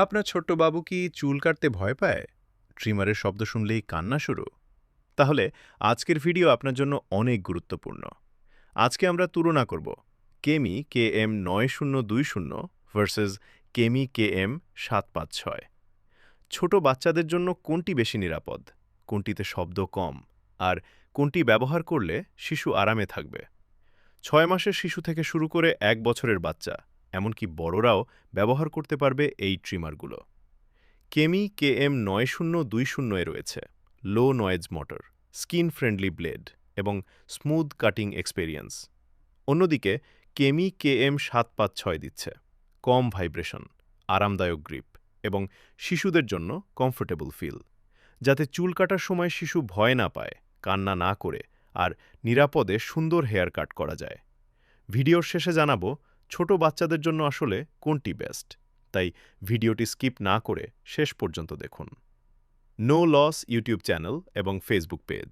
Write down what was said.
আপনার ছোট্ট বাবু কি চুল কাটতে ভয় পায়? ট্রিমারের শব্দ শুনলেই কান্না শুরু? তাহলে আজকের ভিডিও আপনার জন্য অনেক গুরুত্বপূর্ণ। আজকে আমরা তুলনা করব কেমি কেএম 9020 ভার্সেস কেমি কেএম 756। ছোট বাচ্চাদের জন্য কোনটি বেশি নিরাপদ, কোনটিতে শব্দ কম, আর কোনটি ব্যবহার করলে শিশু আরামে থাকবে? 6 মাসের শিশু থেকে শুরু করে 1 বছরের বাচ্চা, এমনকি বড়রাও ব্যবহার করতে পারবে এই ট্রিমারগুলো। কেমি কেএম 9020 রয়েছে low noise motor, skin friendly blade এবং স্মুথ কাটিং এক্সপেরিয়েন্স। অন্যদিকে কেমি কেএম 756 দিচ্ছে কম ভাইব্রেশন, আরামদায়ক গ্রিপ এবং শিশুদের জন্য কমফোর্টেবল ফিল, যাতে চুল কাটার সময় শিশু ভয় না পায়, কান্না না করে আর নিরাপদে সুন্দর হেয়ার কাট করা যায়। ভিডিওর শেষে জানাবো ছোট বাচ্চাদের জন্য আসলে কোনটি বেস্ট, তাই ভিডিওটি স্কিপ না করে শেষ পর্যন্ত দেখুন। নো লস ইউটিউব চ্যানেল এবং ফেসবুক পেজ।